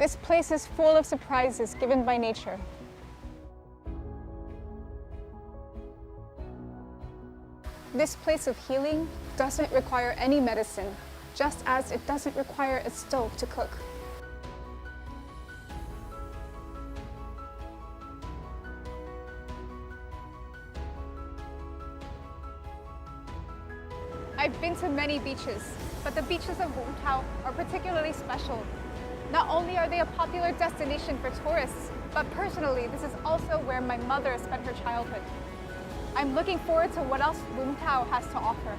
This place is full of surprises given by nature. This place of healing doesn't require any medicine, just as it doesn't require a stove to cook. I've been to many beaches, but the beaches of Vũng Tàu are particularly special. Not only are they a popular destination for tourists, but personally, this is also where my mother spent her childhood. I'm looking forward to what else Vũng Tàu has to offer.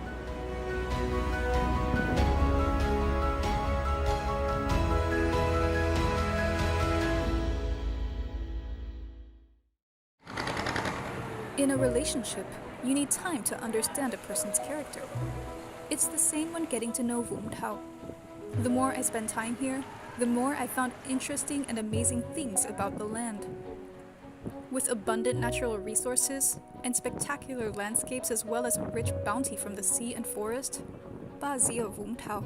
In a relationship, you need time to understand a person's character. It's the same when getting to know Vũng Tàu. The more I spend time here, the more I found interesting and amazing things about the land. With abundant natural resources and spectacular landscapes as well as a rich bounty from the sea and forest, Bà Rịa Vũng Tàu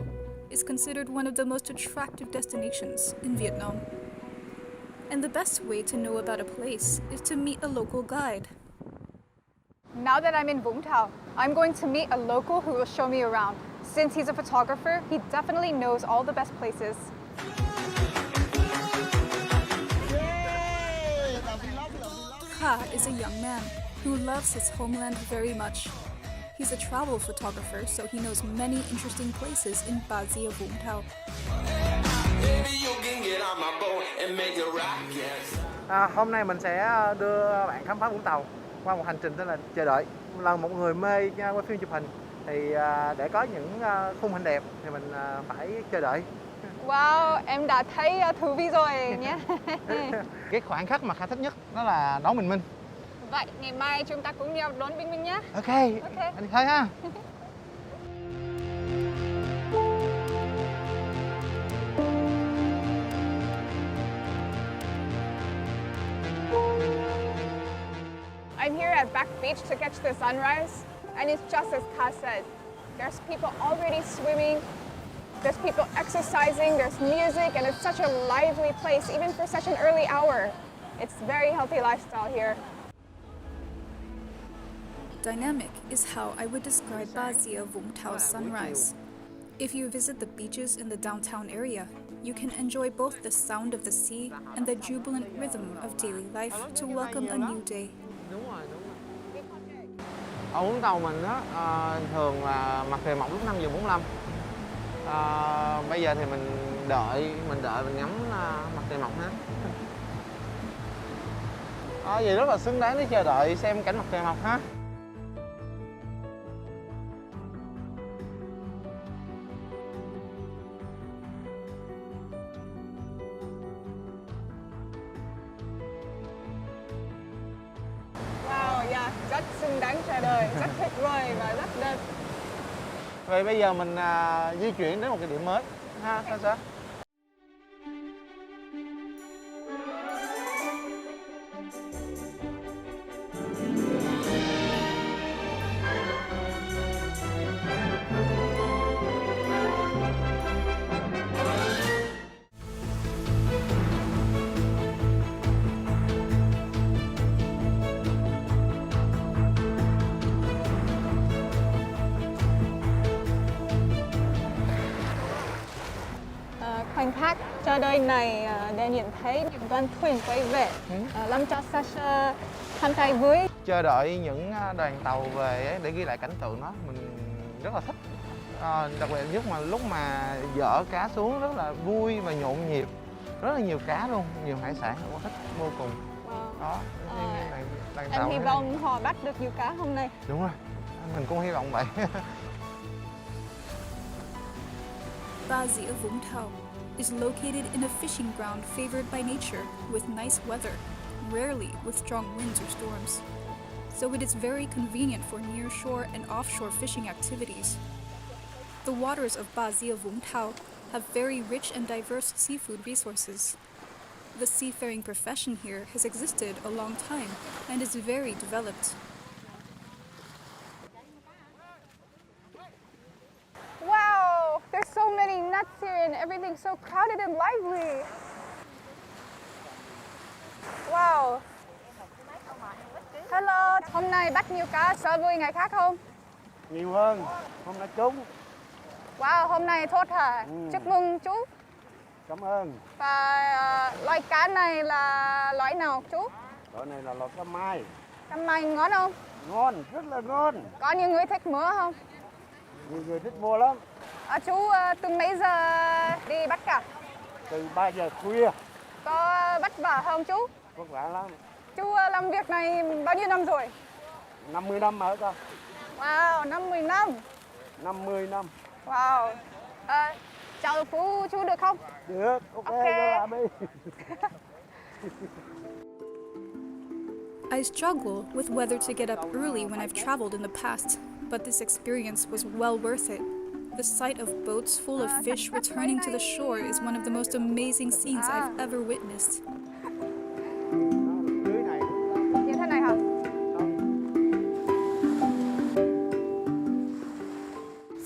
is considered one of the most attractive destinations in Vietnam. And the best way to know about a place is to meet a local guide. Now that I'm in Vũng Tàu, I'm going to meet a local who will show me around. Since he's a photographer, he definitely knows all the best places. Kha is a young man who loves his homeland very much. He's a travel photographer, so he knows many interesting places in Bà Rịa Vũng Tàu. Hôm nay mình sẽ đưa bạn khám phá Vũng Tàu qua một hành trình tên là chờ đợi. Là một người mê quay phim chụp hình thì để có những khung hình đẹp thì mình phải chờ đợi. Wow, em đã thấy thú vị rồi nhé. Cái khoảnh khắc mà Kha thích nhất đó là đón bình minh. Vậy ngày mai chúng ta cùng nhau đón bình minh nhé. Ok, anh đi thôi ha. I'm here at Back Beach to catch the sunrise, and it's just as Kha said. There's people already swimming, there's people exercising, there's music, and it's such a lively place, even for such an early hour. It's a very healthy lifestyle here. Dynamic is how I would describe Bà Rịa Vũng Tau's sunrise. If you visit the beaches in the downtown area, you can enjoy both the sound of the sea and the jubilant rhythm of daily life to welcome a new day. Ở Vũng Tàu mình á, thường là mặt trời mọc lúc 5:45. Bây giờ thì mình đợi mình ngắm mặt trời mọc ha. Vậy rất là xứng đáng để chờ đợi xem cảnh mặt trời mọc ha. Rất xứng đáng chờ đợi, rất tuyệt vời và rất đẹp. Vậy bây giờ mình di chuyển đến một cái điểm mới ha, sao? Khoảnh khắc chờ đợi này để nhìn thấy những đoàn thuyền quay về, làm cho Sasha cảm thấy vui. Chờ đợi những đoàn tàu về để ghi lại cảnh tượng đó, mình rất là thích. Đặc biệt nhất mà lúc mà dỡ cá xuống rất là vui và nhộn nhịp, rất là nhiều cá luôn, nhiều hải sản, rất thích vô cùng. Đó, đoàn tàu. Em hy vọng họ bắt được nhiều cá hôm nay. Đúng rồi, mình cũng hy vọng vậy. Bà Rịa Vũng Tàu is located in a fishing ground favored by nature with nice weather, rarely with strong winds or storms. So it is very convenient for near-shore and offshore fishing activities. The waters of Bà Rịa Vũng Tàu have very rich and diverse seafood resources. The seafaring profession here has existed a long time and is very developed. Wow, there's so many nuts here and everything's so crowded and lively. Wow. Hello, hôm nay bắt nhiều cá so với ngày khác không? Nhiều hơn, hôm nay trúng. Wow, hôm nay tốt hả? Chúc mừng chú. Cảm ơn. Và loại cá này là loại nào chú? Loại này là loại cá mai. Cá mai ngon không? Ngon, rất là ngon. Có nhiều người thích mua không? Nhiều người thích mua lắm. Chú từ mấy giờ đi bắt cá? Từ 3 giờ khuya. Có vất vả không chú? Vất vả lắm. Chú làm việc này bao nhiêu năm rồi? 50 năm ở đâu? Wow, 50 năm. 50 năm. Wow. Chào phú chú được không? Được, ok, Ok. vô làm đi. I struggle with whether to get up early when I've traveled in the past, but this experience was well worth it. The sight of boats full of fish returning to the shore is one of the most amazing scenes I've ever witnessed. Dưới này. Như thế này hả?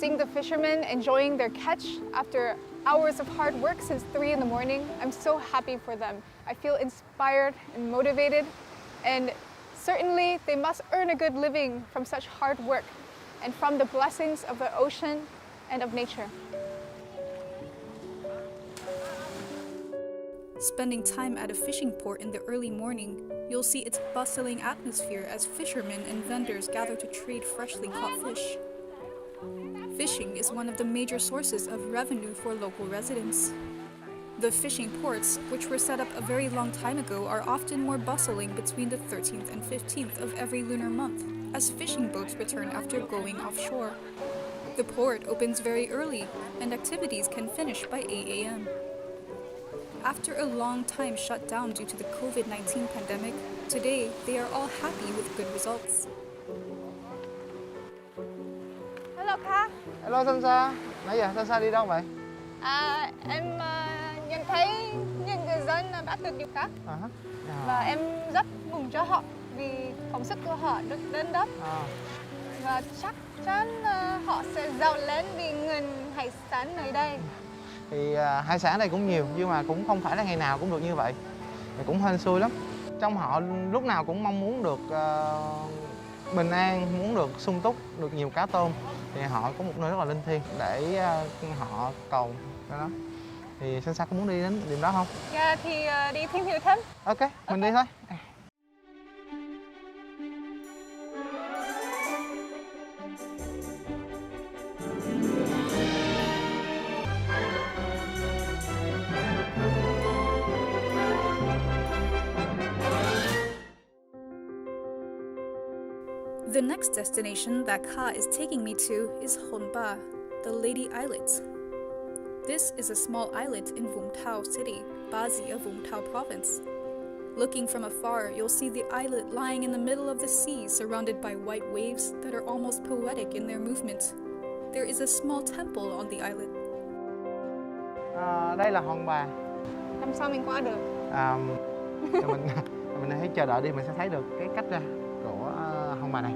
Seeing the fishermen enjoying their catch after hours of hard work since 3 in the morning, I'm so happy for them. I feel inspired and motivated, and certainly they must earn a good living from such hard work and from the blessings of the ocean and of nature. Spending time at a fishing port in the early morning, you'll see its bustling atmosphere as fishermen and vendors gather to trade freshly caught fish. Fishing is one of the major sources of revenue for local residents. The fishing ports, which were set up a very long time ago, are often more bustling between the 13th and 15th of every lunar month, as fishing boats return after going offshore. The port opens very early, and activities can finish by 8 a.m. After a long time shut down due to the COVID-19 pandemic, today they are all happy with good results. Hello Kha. Hello Sansa. Nãy giờ Sansa đi đâu vậy? Em nhận thấy những người dân bắt được nhiều cá và em rất mừng cho họ vì công sức của họ được đến đất và chắc chắn họ sẽ giàu lên vì nguồn hải sản nơi đây. Thì hải sản đây cũng nhiều nhưng mà cũng không phải là ngày nào cũng được như vậy. Thì cũng hên xui lắm. Trong họ lúc nào cũng mong muốn được bình an, muốn được sung túc, được nhiều cá tôm. Thì họ có một nơi rất là linh thiêng để họ cầu cho nó. Thì Sansa có muốn đi đến điểm đó không? Dạ thì đi tìm hiểu thêm. Ok, mình đi thôi. The next destination that Kha is taking me to is Honba, the Lady Islet. This is a small islet in Vũng Tàu city, Bà Rịa, Vũng Tàu province. Looking from afar, you'll see the islet lying in the middle of the sea, surrounded by white waves that are almost poetic in their movement. There is a small temple on the islet. Đây là hòn Bà. Làm sao mình qua được? Mình hãy chờ đợi đi, mình sẽ thấy được cái cách ra của hòn Bà này.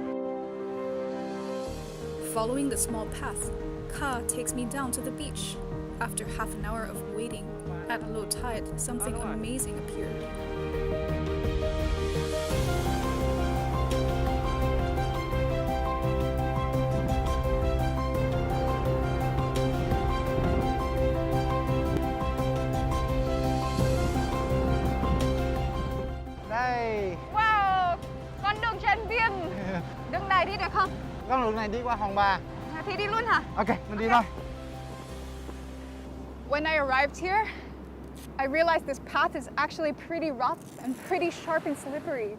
Following the small path, Kha takes me down to the beach. After half an hour of waiting, at low tide, something amazing appeared. Đây. Wow, con đường trên biển. Đường này đi được không? Con đường này đi qua hòn Bà. Thì đi luôn hả? Ok, mình đi thôi. When I arrived here, I realized this path is actually pretty rough and pretty sharp and slippery.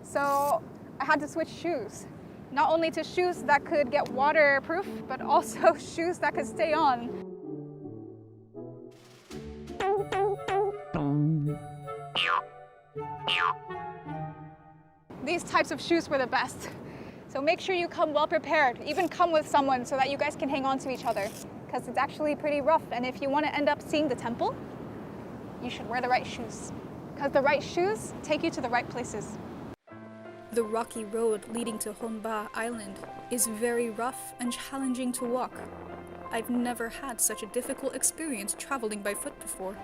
So I had to switch shoes. Not only to shoes that could get waterproof, but also shoes that could stay on. These types of shoes were the best. So make sure you come well prepared. Even come with someone so that you guys can hang on to each other. Because it's actually pretty rough. And if you want to end up seeing the temple, you should wear the right shoes. Because the right shoes take you to the right places. The rocky road leading to Honba Island is very rough and challenging to walk. I've never had such a difficult experience traveling by foot before.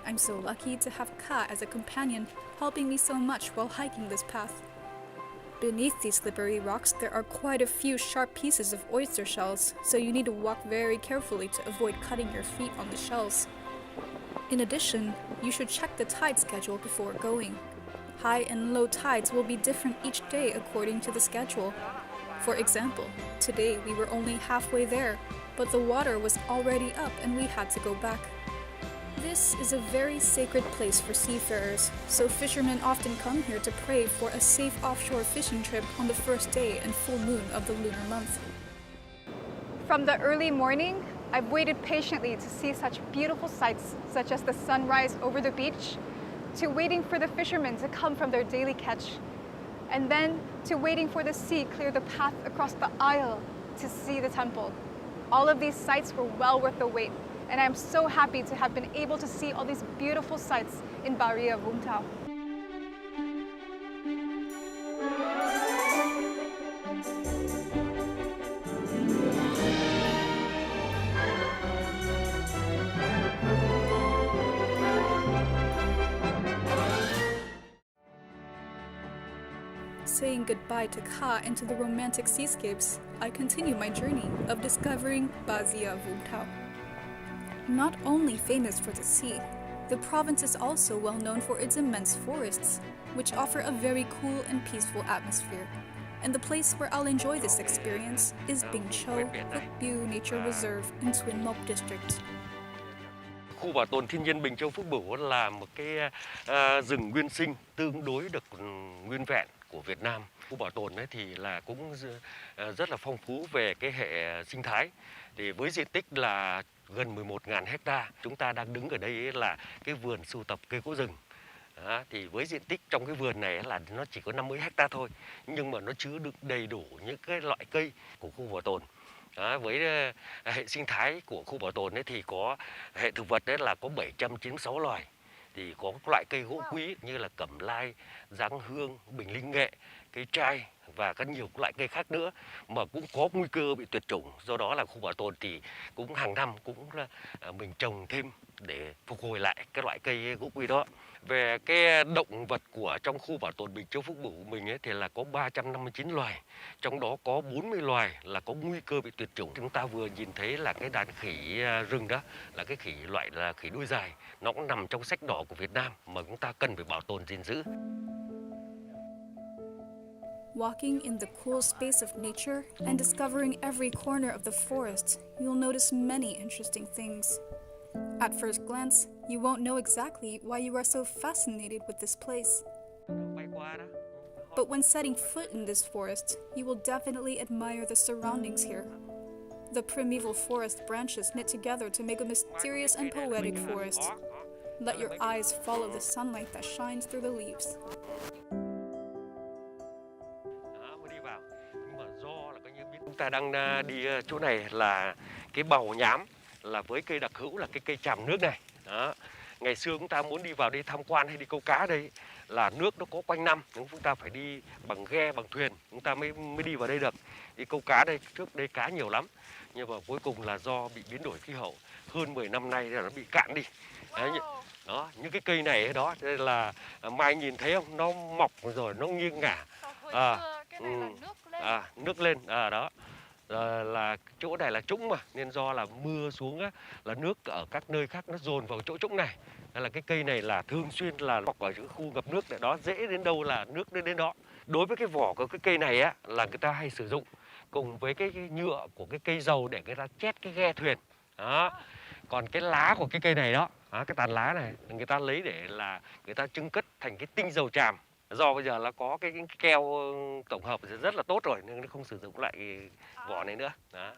I'm so lucky to have Ka as a companion, helping me so much while hiking this path. Beneath these slippery rocks, there are quite a few sharp pieces of oyster shells, so you need to walk very carefully to avoid cutting your feet on the shells. In addition, you should check the tide schedule before going. High and low tides will be different each day according to the schedule. For example, today we were only halfway there, but the water was already up and we had to go back. This is a very sacred place for seafarers, so fishermen often come here to pray for a safe offshore fishing trip on the first day and full moon of the lunar month. From the early morning, I've waited patiently to see such beautiful sights, such as the sunrise over the beach, to waiting for the fishermen to come from their daily catch, and then to waiting for the sea clear the path across the aisle to see the temple. All of these sights were well worth the wait, and I'm so happy to have been able to see all these beautiful sights in Bà Rịa, Vũng Tàu. Saying goodbye to Ka and to the romantic seascapes, I continue my journey of discovering Bà Rịa, Vũng Tàu. Not only famous for the sea, the province is also well known for its immense forests, which offer a very cool and peaceful atmosphere. And the place where I'll enjoy this experience is Bình Châu, Phúc Biu Nature Reserve in Xuyên Mộc District. Khu bảo tồn thiên nhiên Bình Châu Phúc Bửu là một cái rừng nguyên sinh tương đối được nguyên vẹn của Việt Nam. Khu bảo tồn ấy thì là cũng rất là phong phú về cái hệ sinh thái. Thì với diện tích là gần 11.000 hecta, chúng ta đang đứng ở đây là cái vườn sưu tập cây gỗ rừng. Đó, thì với diện tích trong cái vườn này là nó chỉ có 50 hecta thôi, nhưng mà nó chứa đựng đầy đủ những cái loại cây của khu bảo tồn. Đó, với hệ sinh thái của khu bảo tồn ấy thì có hệ thực vật đấy là có 796 loài. Thì có loại cây gỗ quý như là cẩm lai, giáng hương, bình linh nghệ, cây trai và các nhiều loại cây khác nữa mà cũng có nguy cơ bị tuyệt chủng. Do đó là khu bảo tồn thì cũng hàng năm cũng là mình trồng thêm để phục hồi lại cái loại cây gỗ quý đó. Về cái động vật của trong khu bảo tồn Bình Châu Phúc Bửu của mình ấy thì là có 359 loài, trong đó có 40 loài là có nguy cơ bị tuyệt chủng. Chúng ta vừa nhìn thấy là cái đàn khỉ rừng đó là cái khỉ loại là khỉ đuôi dài, nó cũng nằm trong sách đỏ của Việt Nam mà chúng ta cần phải bảo tồn gìn giữ. Walking in the cool space of nature and discovering every corner of the forest, you'll notice many interesting things. At first glance, you won't know exactly why you are so fascinated with this place. But when setting foot in this forest, you will definitely admire the surroundings here. The primeval forest branches knit together to make a mysterious and poetic forest. Let your eyes follow the sunlight that shines through the leaves. Chúng ta đang đi chỗ này là cái bầu nhám, là với cây đặc hữu là cái cây tràm nước này. Đó. Ngày xưa chúng ta muốn đi vào đây tham quan hay đi câu cá đây là nước nó có quanh năm, nhưng chúng ta phải đi bằng ghe, bằng thuyền, chúng ta mới đi vào đây được. Đi câu cá đây, trước đây cá nhiều lắm, nhưng mà cuối cùng là do bị biến đổi khí hậu hơn 10 năm nay là nó bị cạn đi. Đấy, đó, những cái cây này đó, đây là mai nhìn thấy không, nó mọc rồi nó nghiêng ngả. Nước lên đó. Là chỗ này là trũng mà, nên do là mưa xuống á, là nước ở các nơi khác nó dồn vào chỗ trũng này. Nên là cái cây này là thường xuyên là mọc ở những khu ngập nước, để đó dễ đến đâu là nước đến đó. Đối với cái vỏ của cái cây này á là người ta hay sử dụng cùng với cái nhựa của cái cây dầu để người ta chét cái ghe thuyền. Đó. Còn cái lá của cái cây này đó, cái tàn lá này người ta lấy để là người ta trưng cất thành cái tinh dầu tràm. Do bây giờ là có cái keo tổng hợp rất là tốt rồi nên nó không sử dụng lại vỏ này nữa. Đó.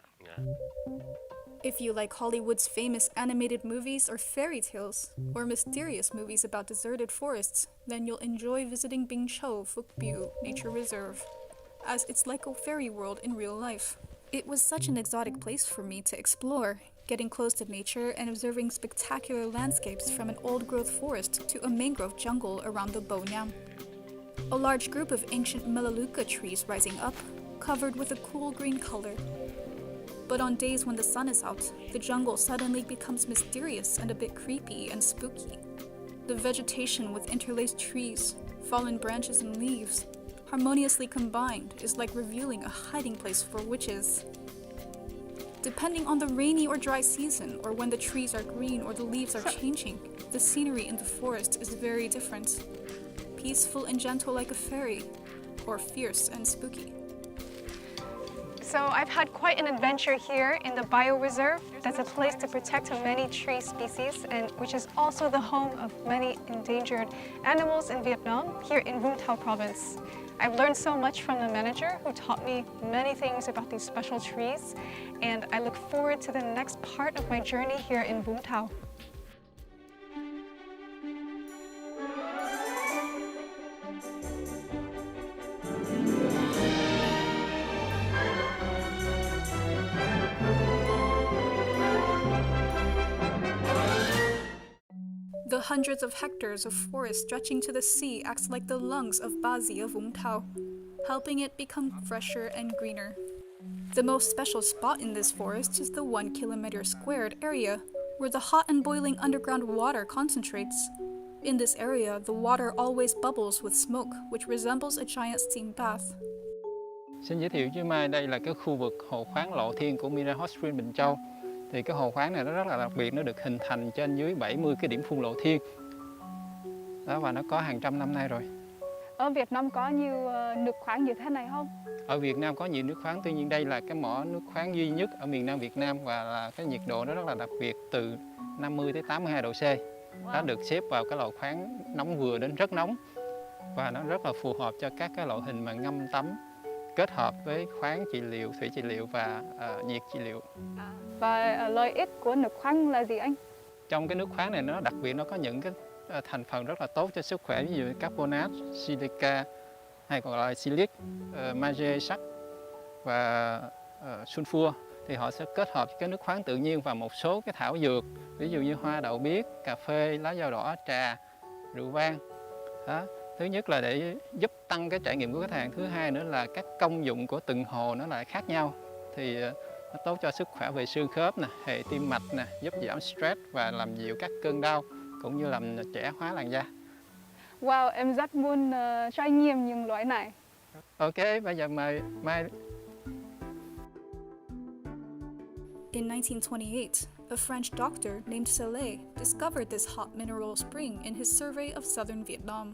If you like Hollywood's famous animated movies or fairy tales, or mysterious movies about deserted forests, then you'll enjoy visiting Bình Châu Phúc Biu Nature Reserve, as it's like a fairy world in real life. It was such an exotic place for me to explore, getting close to nature and observing spectacular landscapes from an old-growth forest to a mangrove jungle around the Bầu Nham. A large group of ancient Melaleuca trees rising up, covered with a cool green color. But on days when the sun is out, the jungle suddenly becomes mysterious and a bit creepy and spooky. The vegetation with interlaced trees, fallen branches and leaves, harmoniously combined, is like revealing a hiding place for witches. Depending on the rainy or dry season, or when the trees are green or the leaves are changing, the scenery in the forest is very different. Peaceful and gentle like a fairy, or fierce and spooky. So I've had quite an adventure here in the bioreserve. That's a place to protect many tree species, and which is also the home of many endangered animals in Vietnam, here in Vũng Tàu province. I've learned so much from the manager who taught me many things about these special trees, and I look forward to the next part of my journey here in Vũng Tàu. The hundreds of hectares of forest stretching to the sea acts like the lungs of Bà Rịa, Vũng Tàu, helping it become fresher and greener. The most special spot in this forest is the 1 kilometer squared area, where the hot and boiling underground water concentrates. In this area, the water always bubbles with smoke, which resembles a giant steam bath. Xin giới thiệu với Mai, đây là cái khu vực hồ khoáng Lộ Thiên của Mineral Hot Spring Bình Châu. Thì cái hồ khoáng này nó rất là đặc biệt, nó được hình thành trên dưới 70 cái điểm phun lộ thiên. Đó, và nó có hàng trăm năm nay rồi. Ở Việt Nam có nhiều nước khoáng như thế này không? Ở Việt Nam có nhiều nước khoáng, tuy nhiên đây là cái mỏ nước khoáng duy nhất ở miền Nam Việt Nam và là cái nhiệt độ nó rất là đặc biệt, từ 50 tới 82 độ C. Nó được xếp vào cái lò khoáng nóng vừa đến rất nóng và nó rất là phù hợp cho các cái loại hình mà ngâm tắm kết hợp với khoáng trị liệu, thủy trị liệu và nhiệt trị liệu. Và lợi ích của nước khoáng là gì anh? Trong cái nước khoáng này nó đặc biệt, nó có những cái thành phần rất là tốt cho sức khỏe, ví dụ như carbonate, silica hay còn gọi là silic, magie, sắt và sulfur. Thì họ sẽ kết hợp cái nước khoáng tự nhiên và một số cái thảo dược, ví dụ như hoa đậu biếc, cà phê, lá dao đỏ, trà, rượu vang. Đó. Thứ nhất là để giúp tăng cái trải nghiệm của khách hàng. Thứ hai nữa là các công dụng của từng hồ nó lại khác nhau. Thì nó tốt cho sức khỏe về xương khớp, hệ tim mạch, giúp giảm stress và làm dịu các cơn đau, cũng như làm trẻ hóa làn da. Wow, em rất muốn trải nghiệm những loại này. Ok, bây giờ mời Mai. In 1928, a French doctor named Saleh discovered this hot mineral spring in his survey of southern Vietnam.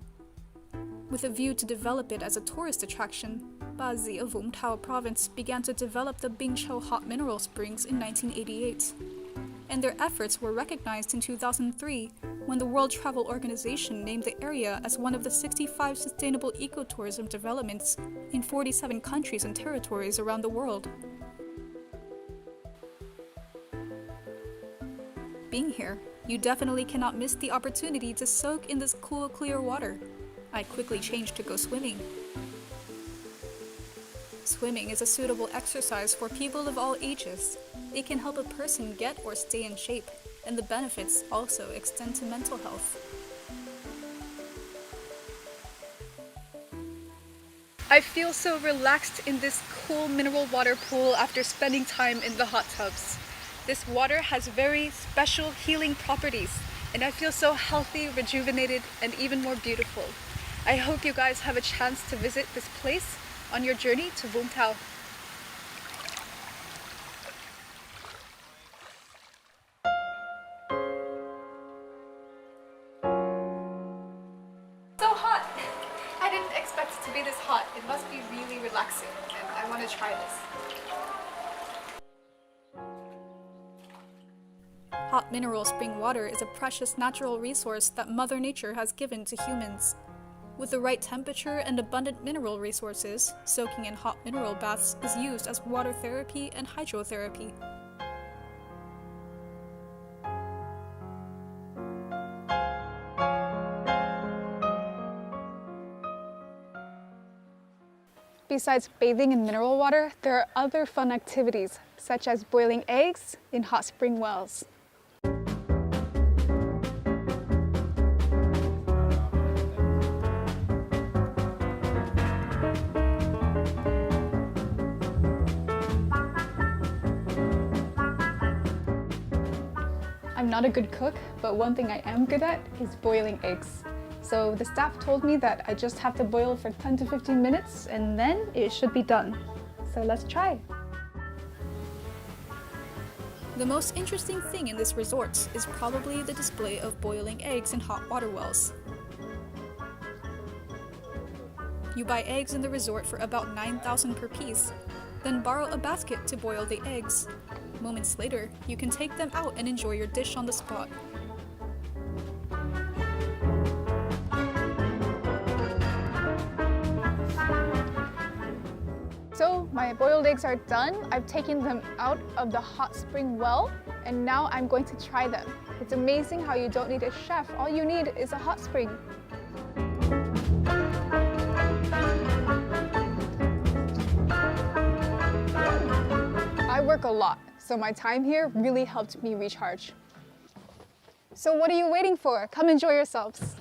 With a view to develop it as a tourist attraction, Bà Rịa, Vũng Tàu province began to develop the Binh Châu hot mineral springs in 1988. And their efforts were recognized in 2003 when the World Travel Organization named the area as one of the 65 sustainable ecotourism developments in 47 countries and territories around the world. Being here, you definitely cannot miss the opportunity to soak in this cool, clear water. I quickly changed to go swimming. Swimming is a suitable exercise for people of all ages. It can help a person get or stay in shape, and the benefits also extend to mental health. I feel so relaxed in this cool mineral water pool after spending time in the hot tubs. This water has very special healing properties, and I feel so healthy, rejuvenated, and even more beautiful. I hope you guys have a chance to visit this place on your journey to Vũng Tàu. So hot! I didn't expect it to be this hot. It must be really relaxing, and I want to try this. Hot mineral spring water is a precious natural resource that Mother Nature has given to humans. With the right temperature and abundant mineral resources, soaking in hot mineral baths is used as water therapy and hydrotherapy. Besides bathing in mineral water, there are other fun activities, such as boiling eggs in hot spring wells. I'm not a good cook, but one thing I am good at is boiling eggs. So the staff told me that I just have to boil for 10 to 15 minutes and then it should be done. So let's try. The most interesting thing in this resort is probably the display of boiling eggs in hot water wells. You buy eggs in the resort for about 9,000 per piece, then borrow a basket to boil the eggs. Moments later, you can take them out and enjoy your dish on the spot. So my boiled eggs are done. I've taken them out of the hot spring well, and now I'm going to try them. It's amazing how you don't need a chef. All you need is a hot spring. I work a lot, so my time here really helped me recharge. So what are you waiting for? Come enjoy yourselves.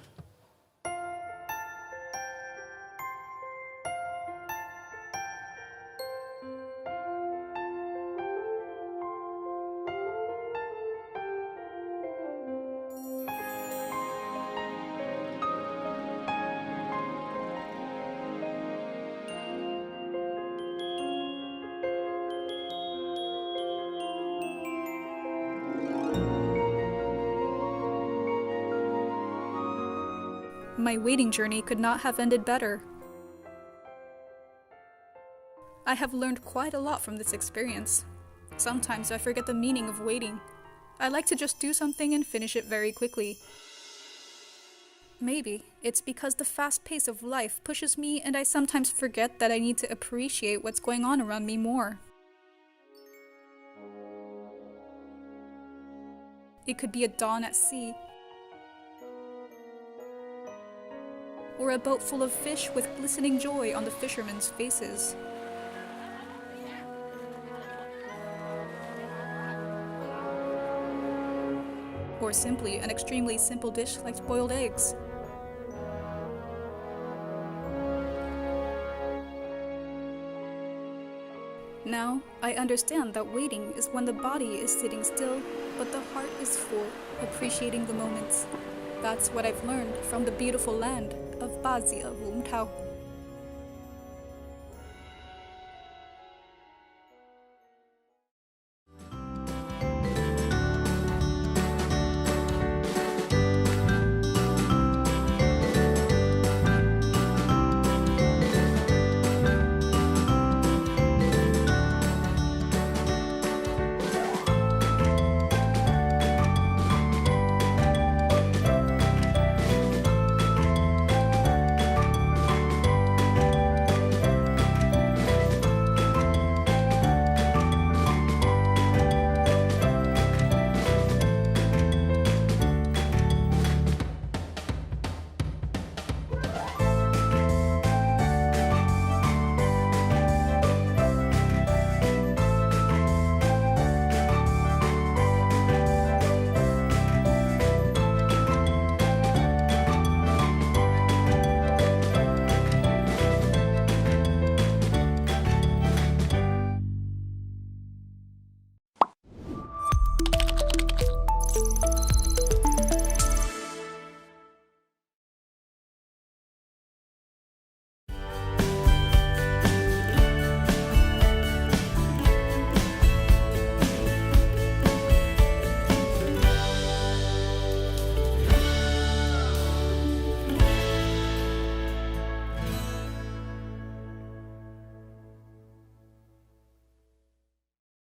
My waiting journey could not have ended better. I have learned quite a lot from this experience. Sometimes I forget the meaning of waiting. I like to just do something and finish it very quickly. Maybe it's because the fast pace of life pushes me and I sometimes forget that I need to appreciate what's going on around me more. It could be a dawn at sea, or a boat full of fish with glistening joy on the fishermen's faces. Or simply an extremely simple dish like boiled eggs. Now, I understand that waiting is when the body is sitting still, but the heart is full, appreciating the moments. That's what I've learned from the beautiful land of Bà Rịa, Vũng Tàu.